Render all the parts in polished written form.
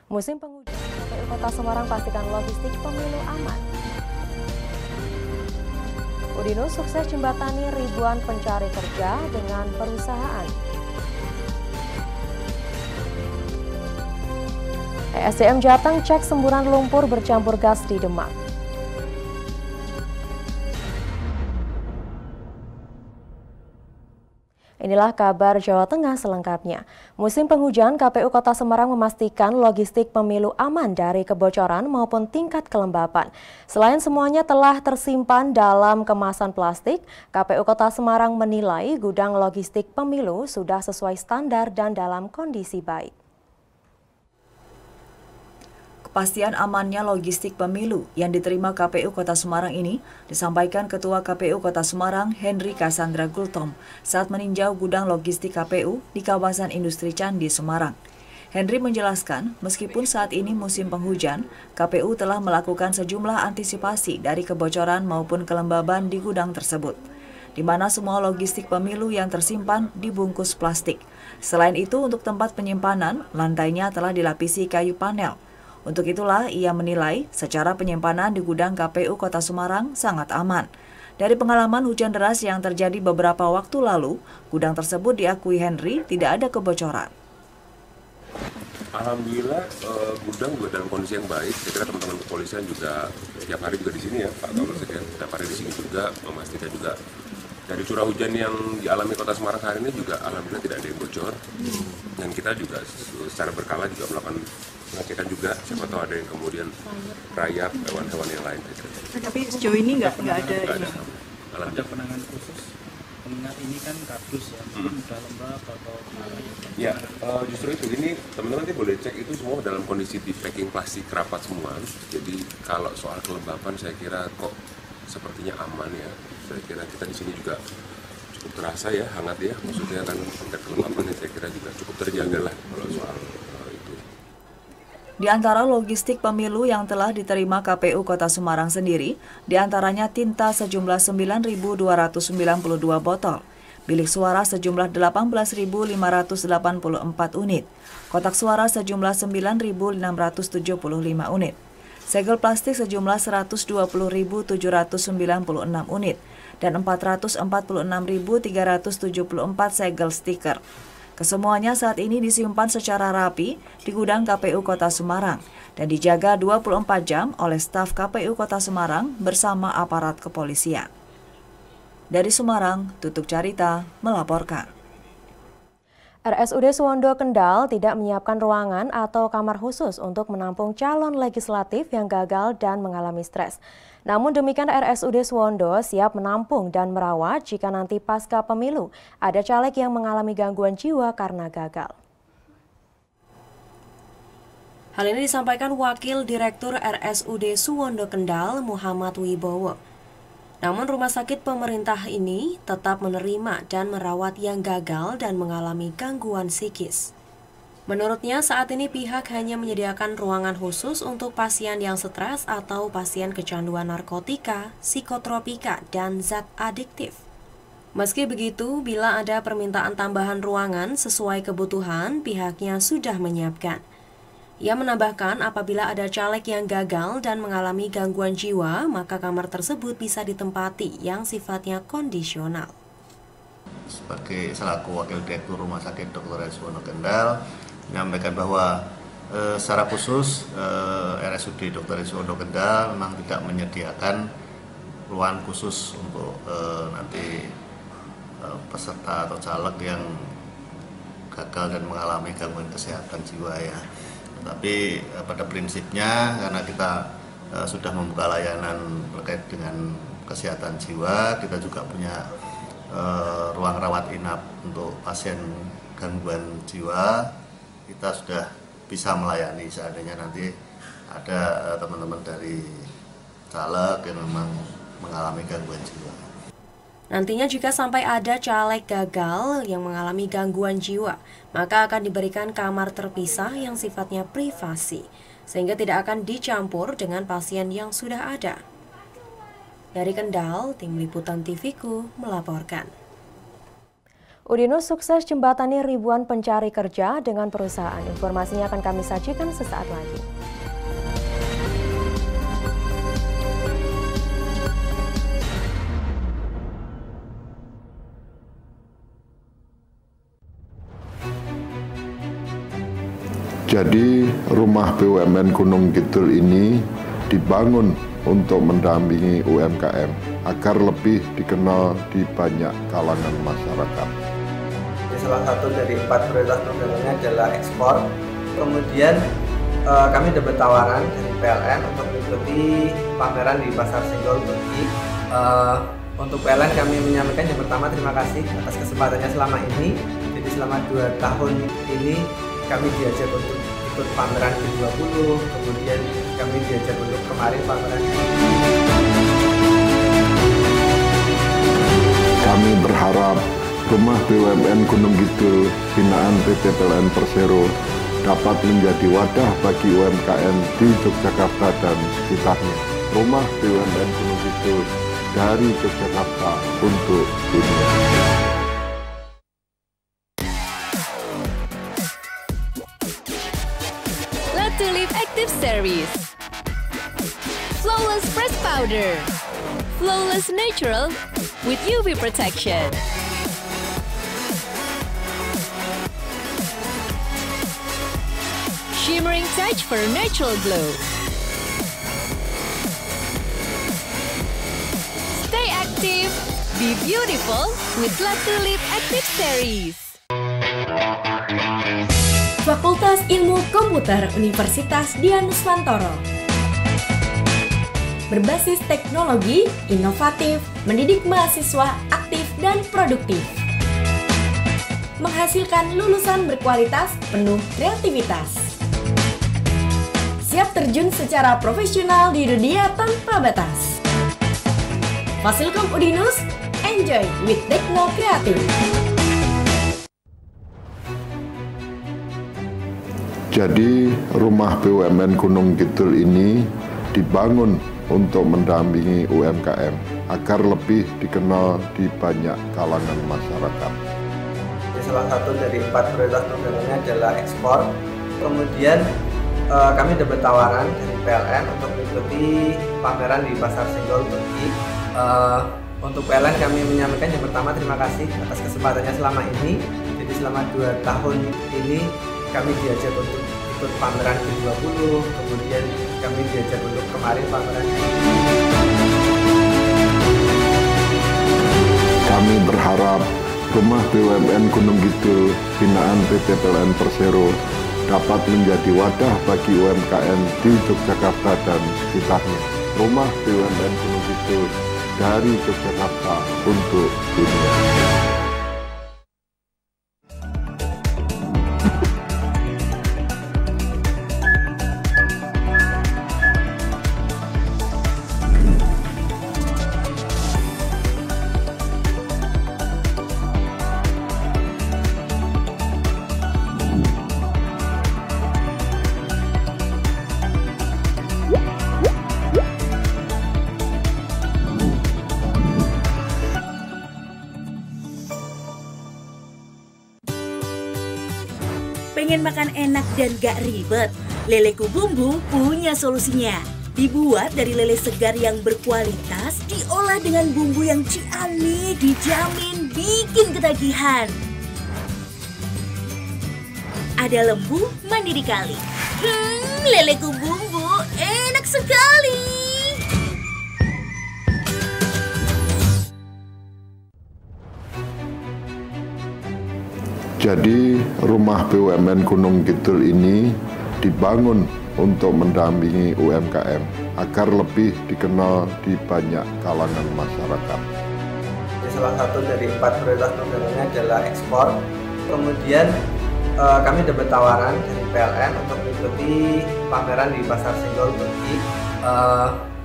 Musim penghujan, KPU Kota Semarang pastikan logistik pemilu aman. Udinus sukses jembatani ribuan pencari kerja dengan perusahaan. ESDM Jateng cek semburan lumpur bercampur gas di Demak. Inilah kabar Jawa Tengah selengkapnya. Musim penghujan, KPU Kota Semarang memastikan logistik pemilu aman dari kebocoran maupun tingkat kelembapan. Selain semuanya telah tersimpan dalam kemasan plastik, KPU Kota Semarang menilai gudang logistik pemilu sudah sesuai standar dan dalam kondisi baik. Kepastian amannya logistik pemilu yang diterima KPU Kota Semarang ini disampaikan Ketua KPU Kota Semarang Henry Cassandra Gultom saat meninjau gudang logistik KPU di kawasan industri Candi Semarang. Henry menjelaskan, meskipun saat ini musim penghujan, KPU telah melakukan sejumlah antisipasi dari kebocoran maupun kelembaban di gudang tersebut, di mana semua logistik pemilu yang tersimpan dibungkus plastik. Selain itu, untuk tempat penyimpanan, lantainya telah dilapisi kayu panel. Untuk itulah ia menilai secara penyimpanan di gudang KPU Kota Semarang sangat aman. Dari pengalaman hujan deras yang terjadi beberapa waktu lalu, gudang tersebut diakui Henry tidak ada kebocoran. Alhamdulillah gudang juga dalam kondisi yang baik. Saya kira teman-teman kepolisian juga setiap hari juga di sini ya, Pak Kapolres setiap hari di sini juga memastikan juga dari curah hujan yang dialami Kota Semarang hari ini juga alhamdulillah tidak ada yang bocor. Dan kita juga secara berkala juga melakukan pengecekan juga, siapa tahu ada yang kemudian rayap hewan-hewan yang lain. Tapi sejauh ini nggak ada. Ada penanganan khusus, mengingat ini kan kardus ya, udah lembab atau ya, justru itu ini teman-teman nanti boleh cek itu semua dalam kondisi di packing plastik rapat semua. Jadi kalau soal kelembapan saya kira kok sepertinya aman ya. Saya kira kita di sini juga cukup terasa ya, hangat ya. Maksudnya kan tingkat kelembapan saya kira juga cukup terjaga lah kalau soal itu. Di antara logistik pemilu yang telah diterima KPU Kota Semarang sendiri, di antaranya tinta sejumlah 9.292 botol, bilik suara sejumlah 18.584 unit, kotak suara sejumlah 9.675 unit, segel plastik sejumlah 120.796 unit, dan 446.374 segel stiker. Kesemuanya saat ini disimpan secara rapi di gudang KPU Kota Semarang dan dijaga 24 jam oleh staf KPU Kota Semarang bersama aparat kepolisian. Dari Semarang, Tutuk Carita melaporkan. RSUD Suwondo Kendal tidak menyiapkan ruangan atau kamar khusus untuk menampung calon legislatif yang gagal dan mengalami stres. Namun demikian RSUD Suwondo siap menampung dan merawat jika nanti pasca pemilu ada caleg yang mengalami gangguan jiwa karena gagal. Hal ini disampaikan Wakil Direktur RSUD Suwondo Kendal Muhammad Wibowo. Namun rumah sakit pemerintah ini tetap menerima dan merawat yang gagal dan mengalami gangguan psikis. Menurutnya saat ini pihak hanya menyediakan ruangan khusus untuk pasien yang stres atau pasien kecanduan narkotika, psikotropika, dan zat adiktif. Meski begitu, bila ada permintaan tambahan ruangan sesuai kebutuhan, pihaknya sudah menyiapkan. Ia menambahkan apabila ada caleg yang gagal dan mengalami gangguan jiwa, maka kamar tersebut bisa ditempati yang sifatnya kondisional. Sebagai selaku Wakil Direktur Rumah Sakit Dr. Suwondo Kendal, menyampaikan bahwa secara khusus RSUD Dr. Suwondo Kendal memang tidak menyediakan ruangan khusus untuk nanti peserta atau caleg yang gagal dan mengalami gangguan kesehatan jiwa ya. Tapi pada prinsipnya karena kita sudah membuka layanan terkait dengan kesehatan jiwa, kita juga punya ruang rawat inap untuk pasien gangguan jiwa. Kita sudah bisa melayani seandainya nanti ada teman-teman dari caleg yang memang mengalami gangguan jiwa. Nantinya jika sampai ada caleg gagal yang mengalami gangguan jiwa, maka akan diberikan kamar terpisah yang sifatnya privasi, sehingga tidak akan dicampur dengan pasien yang sudah ada. Dari Kendal, Tim Liputan TVku melaporkan. Udinus sukses jembatani ribuan pencari kerja dengan perusahaan. Informasinya akan kami sajikan sesaat lagi. Jadi rumah BUMN Gunung Kidul ini dibangun untuk mendampingi UMKM agar lebih dikenal di banyak kalangan masyarakat. Salah satu dari 4 prioritas programnya adalah ekspor. Kemudian kami dapat tawaran dari PLN untuk mengikuti pameran di Pasar Senggol Turki. Untuk PLN kami menyampaikan yang pertama terima kasih atas kesempatannya selama ini. Jadi selama 2 tahun ini kami diajak untuk ikut pameran G20, kemudian kami diajak untuk kemarin pameran. Kami berharap rumah BUMN Gunung Kidul binaan PT PLN Persero dapat menjadi wadah bagi UMKM di Yogyakarta dan sekitarnya. Rumah BUMN Gunung Kidul dari Yogyakarta untuk dunia. La Tulipe Active Series, Flawless Press Powder, Flawless Natural with UV Protection. Shimmering touch for a natural glow. Stay active, be beautiful with La Tulipe Active Series. Fakultas Ilmu Komputer Universitas Dian Nuswantoro. Berbasis teknologi, inovatif, mendidik mahasiswa aktif dan produktif. Menghasilkan lulusan berkualitas, penuh kreativitas. Siap terjun secara profesional di dunia tanpa batas. Fasilkom Udinus, enjoy with Tekno Kreatif. Jadi rumah BUMN Gunung Kidul ini dibangun untuk mendampingi UMKM agar lebih dikenal di banyak kalangan masyarakat. Salah satu dari 4 prioritas programnya adalah ekspor. Kemudian kami dapat tawaran dari PLN untuk mengikuti pameran di Pasar Senggol Turki. Untuk PLN kami menyampaikan yang pertama terima kasih atas kesempatannya selama ini. Jadi selama 2 tahun ini kami diajak untuk ikut pameran G20, kemudian kami diajak untuk kemarin pameran. Kami berharap rumah BUMN Gunung Kidul binaan PT PLN Persero dapat menjadi wadah bagi UMKM di Yogyakarta dan sekitarnya. Rumah BUMN Gunung Kidul dari Yogyakarta untuk dunia. Pengen makan enak dan gak ribet? Leleku Bumbu punya solusinya. Dibuat dari lele segar yang berkualitas, diolah dengan bumbu yang ciamik, dijamin bikin ketagihan. Ada lembu, mandi di kali. Leleku Bumbu enak sekali. Jadi rumah BUMN Gunung Kidul ini dibangun untuk mendampingi UMKM agar lebih dikenal di banyak kalangan masyarakat. Salah satu dari 4 prioritas programnya adalah ekspor. Kemudian kami dapat tawaran dari PLN untuk mengikuti pameran di Pasar Senggol Turki.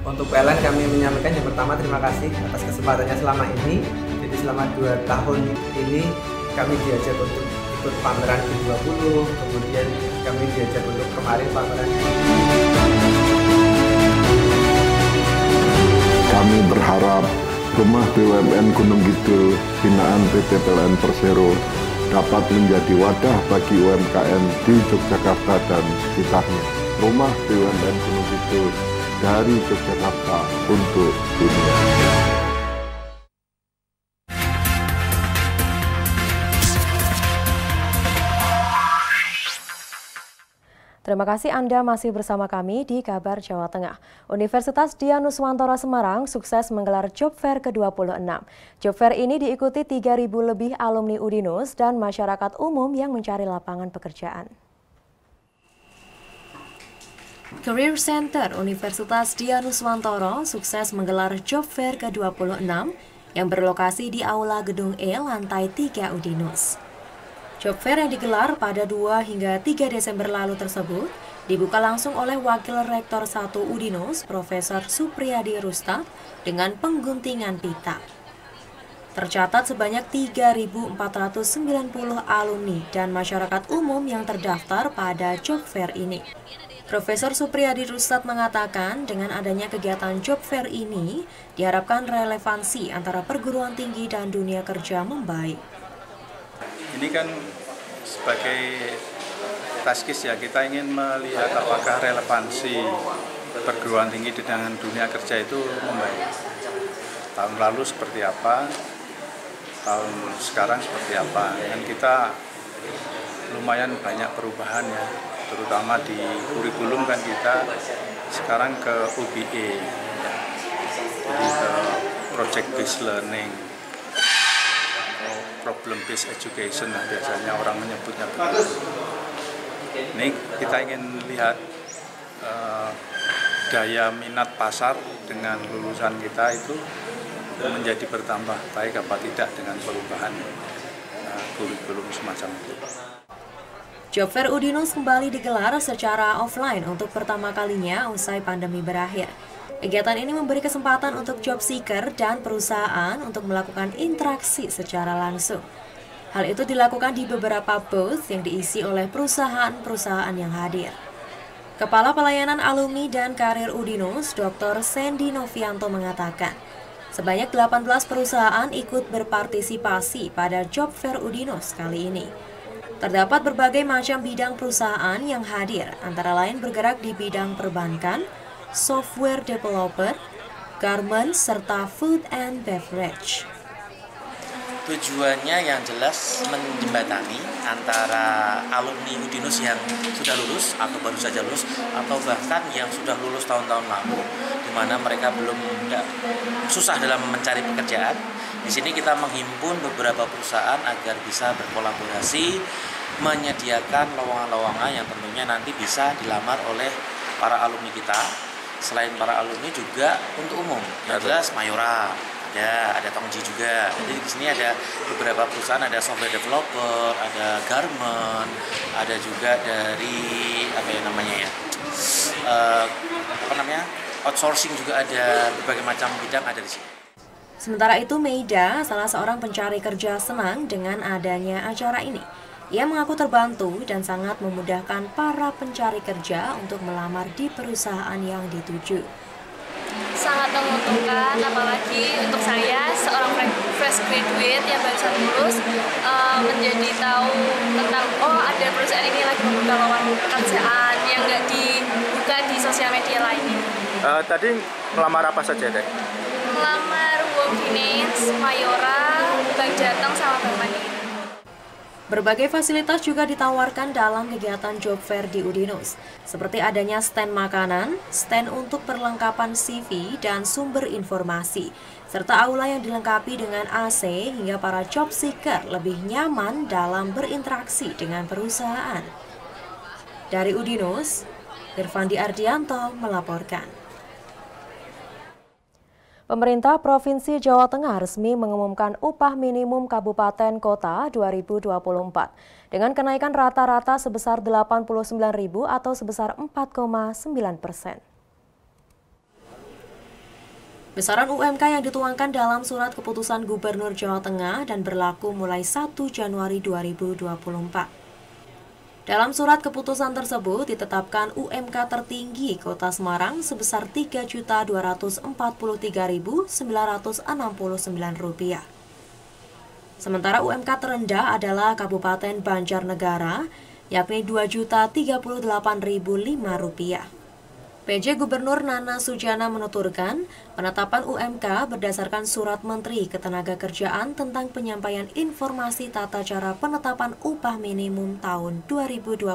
Untuk PLN kami menyampaikan yang pertama terima kasih atas kesempatannya selama ini. Jadi selama 2 tahun ini kami diajak untuk ikut pameran G20, kemudian kami diajak untuk kemarin pameran. Kami berharap Rumah BUMN Gunung Kidul binaan PT PLN Persero dapat menjadi wadah bagi UMKM di Yogyakarta dan sekitarnya. Rumah BUMN Gunung Kidul dari Yogyakarta untuk dunia. Terima kasih Anda masih bersama kami di Kabar Jawa Tengah. Universitas Dianuswantoro Semarang sukses menggelar Job Fair ke-26. Job Fair ini diikuti 3.000 lebih alumni Udinus dan masyarakat umum yang mencari lapangan pekerjaan. Career Center Universitas Dianuswantoro sukses menggelar Job Fair ke-26 yang berlokasi di Aula Gedung E lantai 3 Udinus. Job Fair yang digelar pada 2 hingga 3 Desember lalu tersebut dibuka langsung oleh Wakil Rektor 1 Udinus, Profesor Supriyadi Rustad, dengan pengguntingan pita. Tercatat sebanyak 3.490 alumni dan masyarakat umum yang terdaftar pada Job Fair ini. Profesor Supriyadi Rustad mengatakan dengan adanya kegiatan Job Fair ini diharapkan relevansi antara perguruan tinggi dan dunia kerja membaik. Ini kan sebagai taskis ya, kita ingin melihat apakah relevansi perguruan tinggi dengan dunia kerja itu membaik. Tahun lalu seperti apa, tahun sekarang seperti apa. Dan kita lumayan banyak perubahan ya, terutama di kurikulum kan kita sekarang ke UBE, jadi ke project based learning. Problem based education lah biasanya orang menyebutnya begitu. Ini kita ingin lihat daya minat pasar dengan lulusan kita itu menjadi bertambah baik apa tidak dengan perubahan kurikulum semacam itu. Job Fair Udinus kembali digelar secara offline untuk pertama kalinya usai pandemi berakhir. Kegiatan ini memberi kesempatan untuk job seeker dan perusahaan untuk melakukan interaksi secara langsung. Hal itu dilakukan di beberapa booth yang diisi oleh perusahaan-perusahaan yang hadir. Kepala Pelayanan Alumni dan Karir Udinus, Dr. Sandy Novianto mengatakan, sebanyak 18 perusahaan ikut berpartisipasi pada Job Fair Udinus kali ini. Terdapat berbagai macam bidang perusahaan yang hadir, antara lain bergerak di bidang perbankan, software developer, garment, serta food and beverage. Tujuannya yang jelas menjembatani antara alumni Udinus yang sudah lulus atau baru saja lulus atau bahkan yang sudah lulus tahun-tahun lalu, di mana mereka belum susah dalam mencari pekerjaan. Di sini kita menghimpun beberapa perusahaan agar bisa berkolaborasi menyediakan lowongan-lowongan yang tentunya nanti bisa dilamar oleh para alumni kita. Selain para alumni juga untuk umum, yang jelas Mayora, ada Tongji juga. Jadi di sini ada beberapa perusahaan, ada software developer, ada garment, ada juga dari outsourcing juga ada, berbagai macam bidang ada di sini. Sementara itu Meida, salah seorang pencari kerja, senang dengan adanya acara ini. Ia mengaku terbantu dan sangat memudahkan para pencari kerja untuk melamar di perusahaan yang dituju. Sangat menguntungkan, apalagi untuk saya, seorang fresh graduate yang baru lulus, menjadi tahu tentang, ada perusahaan ini lagi membuka lowongan pekerjaan yang nggak dibuka di sosial media lainnya. Tadi melamar apa saja, Dek? Melamar World Finance, Mayora, Bank Jateng, sama Bank Mandiri. Berbagai fasilitas juga ditawarkan dalam kegiatan Job Fair di Udinus, seperti adanya stand makanan, stand untuk perlengkapan CV dan sumber informasi, serta aula yang dilengkapi dengan AC hingga para job seeker lebih nyaman dalam berinteraksi dengan perusahaan. Dari Udinus, Irfandi Ardianto melaporkan. Pemerintah Provinsi Jawa Tengah resmi mengumumkan upah minimum kabupaten kota 2024 dengan kenaikan rata-rata sebesar 89.000 atau sebesar 4,9%. Besaran UMK yang dituangkan dalam surat keputusan Gubernur Jawa Tengah dan berlaku mulai 1 Januari 2024. Dalam surat keputusan tersebut ditetapkan UMK tertinggi Kota Semarang sebesar Rp3.243.969. Sementara UMK terendah adalah Kabupaten Banjarnegara, yakni Rp2.038.005. PJ Gubernur Nana Sujana menuturkan, penetapan UMK berdasarkan Surat Menteri Ketenagakerjaan tentang penyampaian informasi tata cara penetapan upah minimum tahun 2024,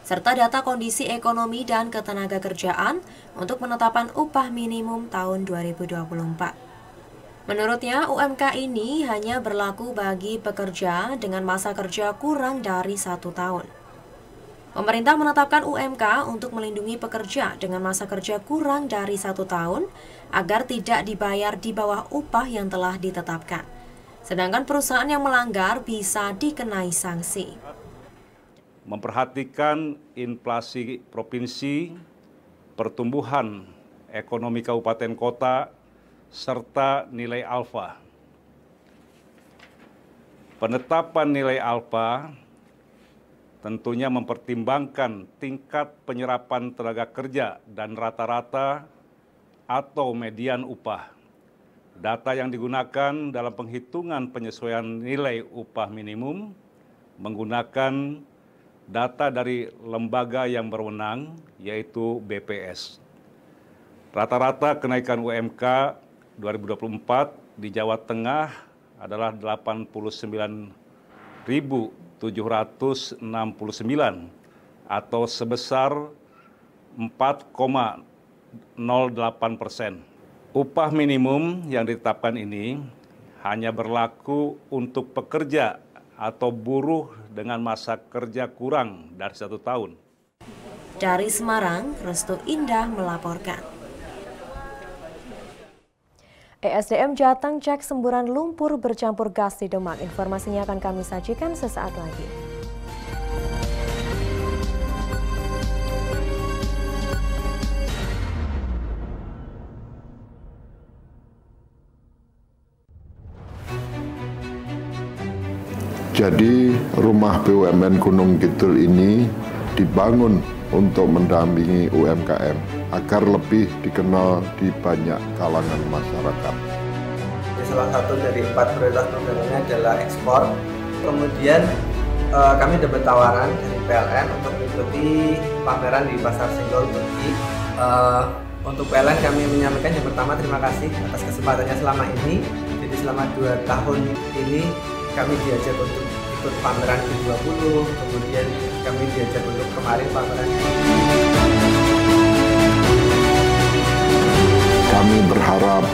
serta data kondisi ekonomi dan ketenagakerjaan untuk penetapan upah minimum tahun 2024. Menurutnya, UMK ini hanya berlaku bagi pekerja dengan masa kerja kurang dari 1 tahun. Pemerintah menetapkan UMK untuk melindungi pekerja dengan masa kerja kurang dari 1 tahun agar tidak dibayar di bawah upah yang telah ditetapkan. Sedangkan perusahaan yang melanggar bisa dikenai sanksi. Memperhatikan inflasi provinsi, pertumbuhan ekonomi kabupaten kota, serta nilai alfa. Penetapan nilai alfa tentunya mempertimbangkan tingkat penyerapan tenaga kerja dan rata-rata atau median upah. Data yang digunakan dalam penghitungan penyesuaian nilai upah minimum menggunakan data dari lembaga yang berwenang, yaitu BPS. Rata-rata kenaikan UMK 2024 di Jawa Tengah adalah 89.769 atau sebesar 4,08%. Upah minimum yang ditetapkan ini hanya berlaku untuk pekerja atau buruh dengan masa kerja kurang dari 1 tahun. Dari Semarang, Restu Indah melaporkan. ESDM Jateng cek semburan lumpur bercampur gas di Demak. Informasinya akan kami sajikan sesaat lagi. Jadi rumah BUMN Gunung Kidul ini dibangun untuk mendampingi UMKM agar lebih dikenal di banyak kalangan masyarakat. Salah satu dari 4 prioritas programnya adalah ekspor. Kemudian kami dapat tawaran dari PLN untuk mengikuti pameran di Pasar Senggol Turki. Untuk PLN kami menyampaikan yang pertama terima kasih atas kesempatannya selama ini. Jadi selama 2 tahun ini kami diajak untuk ikut pameran G20, kemudian kami diajak untuk kemarin pameran. Kami berharap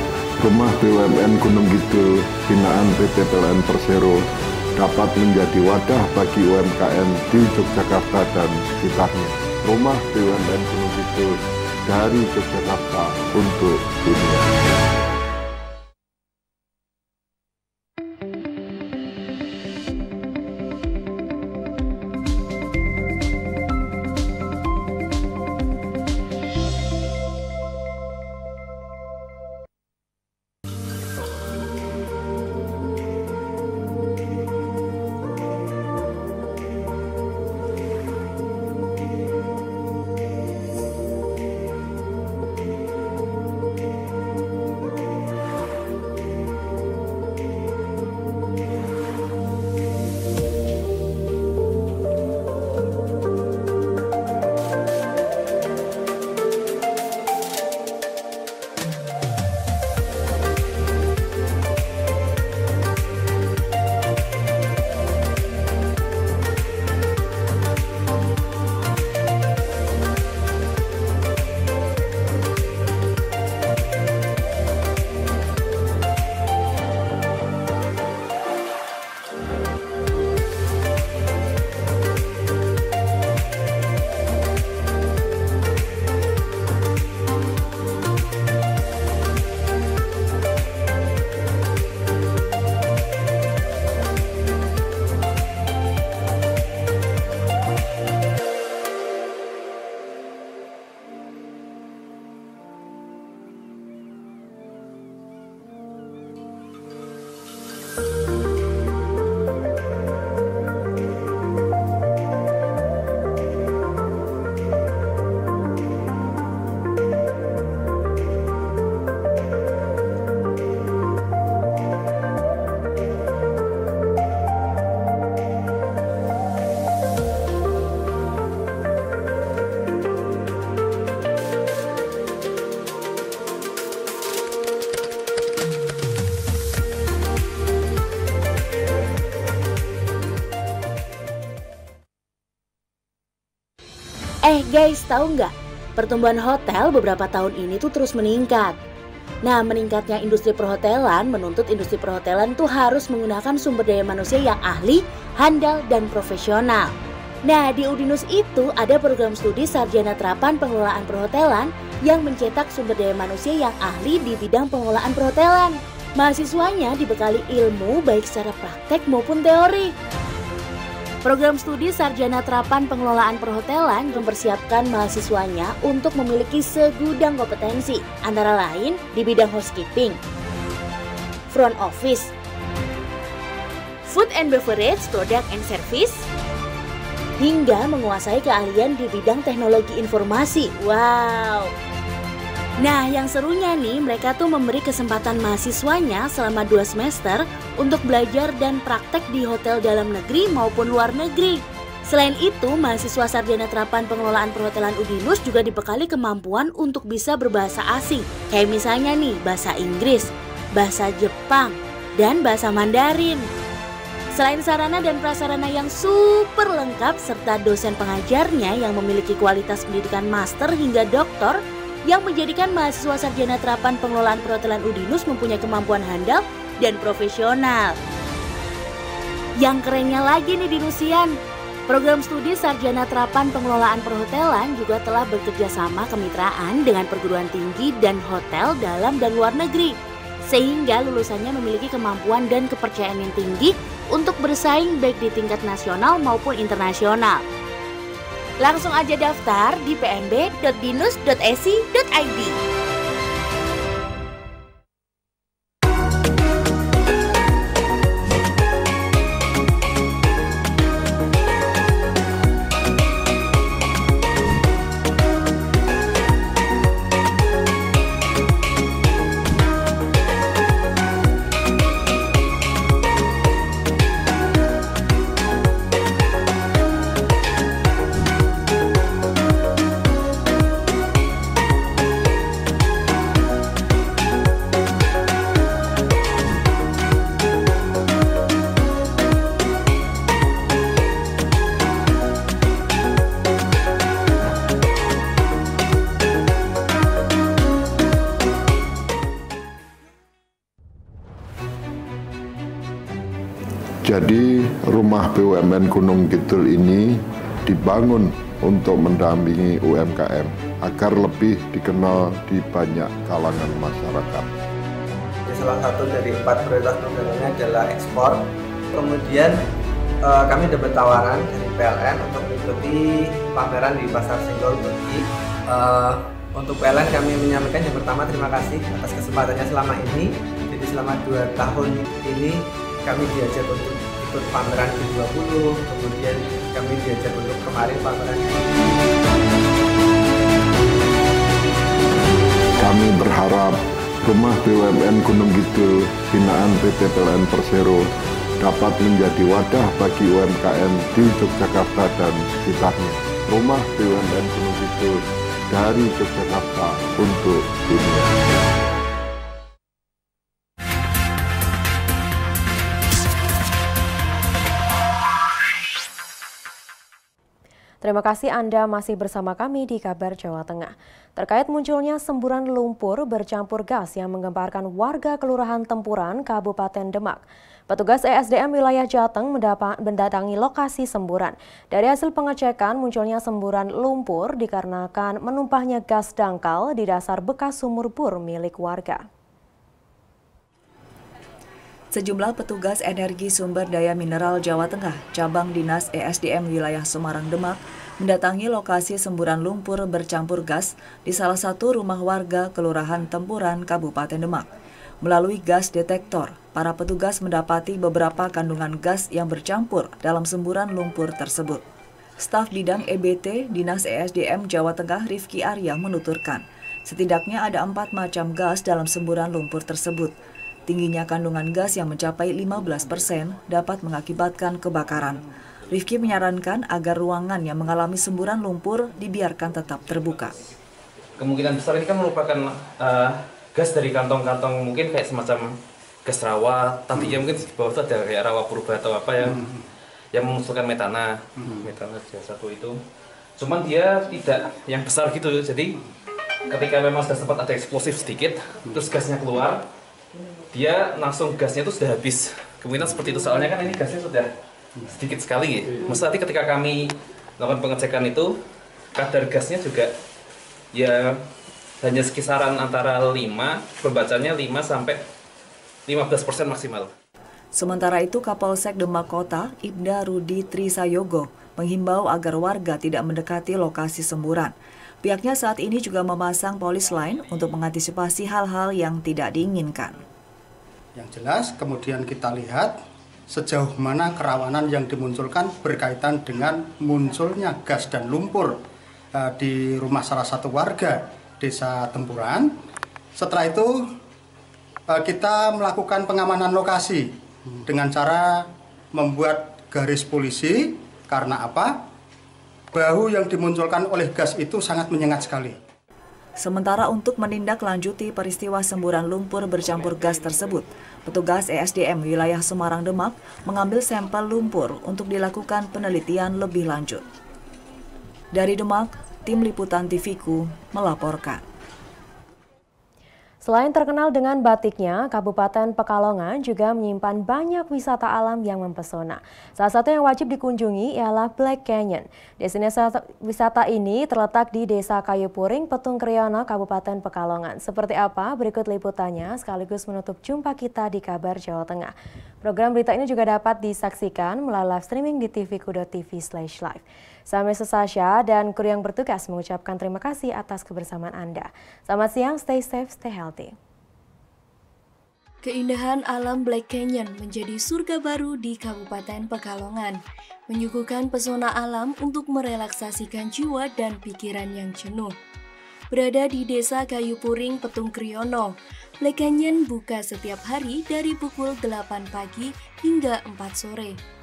rumah BUMN Gunung Kidul binaan PT PLN Persero dapat menjadi wadah bagi UMKM di Yogyakarta dan sekitarnya. Rumah BUMN Gunung Kidul dari Yogyakarta untuk dunia. Guys, tahu nggak? Pertumbuhan hotel beberapa tahun ini tuh terus meningkat. Nah, meningkatnya industri perhotelan menuntut industri perhotelan tuh harus menggunakan sumber daya manusia yang ahli, handal, dan profesional. Nah, di Udinus itu ada program studi sarjana terapan pengelolaan perhotelan yang mencetak sumber daya manusia yang ahli di bidang pengelolaan perhotelan. Mahasiswanya dibekali ilmu baik secara praktek maupun teori. Program studi sarjana terapan pengelolaan perhotelan mempersiapkan mahasiswanya untuk memiliki segudang kompetensi, antara lain di bidang housekeeping, front office, food and beverage, product and service, hingga menguasai keahlian di bidang teknologi informasi. Wow! Nah, yang serunya nih, mereka tuh memberi kesempatan mahasiswanya selama 2 semester untuk belajar dan praktek di hotel dalam negeri maupun luar negeri. Selain itu, mahasiswa sarjana terapan pengelolaan perhotelan Udinus juga dibekali kemampuan untuk bisa berbahasa asing. Kayak misalnya nih, bahasa Inggris, bahasa Jepang, dan bahasa Mandarin. Selain sarana dan prasarana yang super lengkap serta dosen pengajarnya yang memiliki kualitas pendidikan master hingga doktor, yang menjadikan mahasiswa sarjana terapan pengelolaan perhotelan Udinus mempunyai kemampuan handal dan profesional. Yang kerennya lagi nih Dinusian, program studi sarjana terapan pengelolaan perhotelan juga telah bekerja sama kemitraan dengan perguruan tinggi dan hotel dalam dan luar negeri, sehingga lulusannya memiliki kemampuan dan kepercayaan yang tinggi untuk bersaing baik di tingkat nasional maupun internasional. Langsung aja daftar di pnb.dinus.esi.id. Jadi rumah BUMN Gunung Kidul ini dibangun untuk mendampingi UMKM agar lebih dikenal di banyak kalangan masyarakat. Salah satu dari 4 prioritas programnya adalah ekspor. Kemudian kami dapat tawaran dari PLN untuk mengikuti pameran di Pasar Senggol Turki. Untuk PLN kami menyampaikan yang pertama terima kasih atas kesempatannya selama ini. Jadi selama 2 tahun ini kami diajak untuk ikut pameran G20, kemudian kami diajak untuk kemarin pameran. Kami berharap rumah BUMN Gunung Kidul binaan PT PLN Persero dapat menjadi wadah bagi UMKM di Yogyakarta dan sekitarnya. Rumah BUMN Gunung Kidul dari Yogyakarta untuk dunia. Terima kasih Anda masih bersama kami di Kabar Jawa Tengah. Terkait munculnya semburan lumpur bercampur gas yang menggemparkan warga Kelurahan Tempuran, Kabupaten Demak. Petugas ESDM wilayah Jateng mendatangi lokasi semburan. Dari hasil pengecekan, munculnya semburan lumpur dikarenakan menumpahnya gas dangkal di dasar bekas sumur bor milik warga. Sejumlah petugas energi sumber daya mineral Jawa Tengah, cabang Dinas ESDM wilayah Semarang Demak, mendatangi lokasi semburan lumpur bercampur gas di salah satu rumah warga Kelurahan Tempuran, Kabupaten Demak. Melalui gas detektor, para petugas mendapati beberapa kandungan gas yang bercampur dalam semburan lumpur tersebut. Staf Bidang EBT Dinas ESDM Jawa Tengah Rifki Arya menuturkan, setidaknya ada 4 macam gas dalam semburan lumpur tersebut. Tingginya kandungan gas yang mencapai 15% dapat mengakibatkan kebakaran. Rifki menyarankan agar ruangan yang mengalami semburan lumpur dibiarkan tetap terbuka. Kemungkinan besar ini kan merupakan gas dari kantong-kantong mungkin kayak semacam gas rawa. Tadinya mungkin di bawah itu ada kayak rawa purba atau apa yang mengusulkan metana. Metana satu itu. Cuman dia tidak yang besar gitu, jadi ketika memang sudah sempat ada eksplosif sedikit, terus gasnya keluar, dia langsung gasnya itu sudah habis. Kemungkinan seperti itu, soalnya kan ini gasnya sudah sedikit sekali. Maksudnya nanti ketika kami melakukan pengecekan itu, kadar gasnya juga ya hanya sekisaran antara 5, pembacanya 5-15% maksimal. Sementara itu, Kapolsek Demak Kota, Ibda Rudi Trisayogo, menghimbau agar warga tidak mendekati lokasi semburan. Pihaknya saat ini juga memasang polis line untuk mengantisipasi hal-hal yang tidak diinginkan. Yang jelas, kemudian kita lihat sejauh mana kerawanan yang dimunculkan berkaitan dengan munculnya gas dan lumpur di rumah salah satu warga Desa Tempuran. Setelah itu kita melakukan pengamanan lokasi dengan cara membuat garis polisi. Karena apa? Bau yang dimunculkan oleh gas itu sangat menyengat sekali. Sementara untuk menindaklanjuti peristiwa semburan lumpur bercampur gas tersebut, petugas ESDM wilayah Semarang Demak mengambil sampel lumpur untuk dilakukan penelitian lebih lanjut. Dari Demak, Tim Liputan TVku melaporkan. Selain terkenal dengan batiknya, Kabupaten Pekalongan juga menyimpan banyak wisata alam yang mempesona. Salah satu yang wajib dikunjungi ialah Black Canyon. Destinasi wisata ini terletak di Desa Kayu Puring, Petung Kriono, Kabupaten Pekalongan. Seperti apa? Berikut liputannya sekaligus menutup jumpa kita di Kabar Jawa Tengah. Program berita ini juga dapat disaksikan melalui live streaming di tvku.tv/live. Saya Sasha dan kru yang bertugas mengucapkan terima kasih atas kebersamaan Anda. Selamat siang, stay safe, stay healthy. Keindahan alam Black Canyon menjadi surga baru di Kabupaten Pekalongan, menyuguhkan pesona alam untuk merelaksasikan jiwa dan pikiran yang jenuh. Berada di Desa Kayu Puring, Petung Kriono, Black Canyon buka setiap hari dari pukul 8 pagi hingga 4 sore.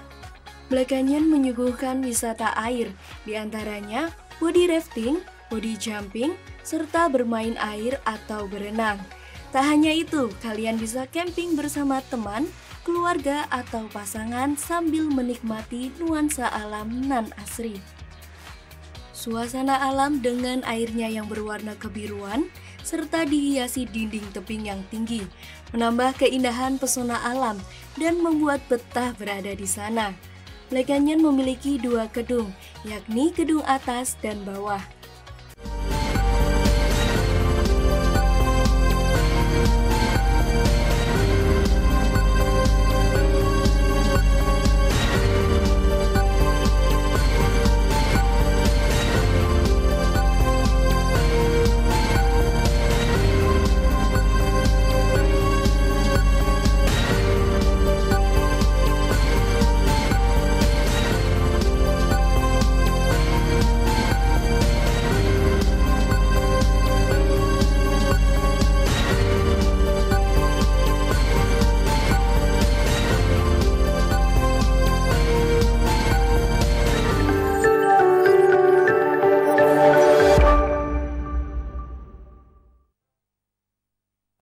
Black Canyon menyuguhkan wisata air, diantaranya body rafting, body jumping, serta bermain air atau berenang. Tak hanya itu, kalian bisa camping bersama teman, keluarga, atau pasangan sambil menikmati nuansa alam nan asri. Suasana alam dengan airnya yang berwarna kebiruan, serta dihiasi dinding tebing yang tinggi, menambah keindahan pesona alam dan membuat betah berada di sana. Black Canyon memiliki 2 gedung, yakni gedung atas dan bawah.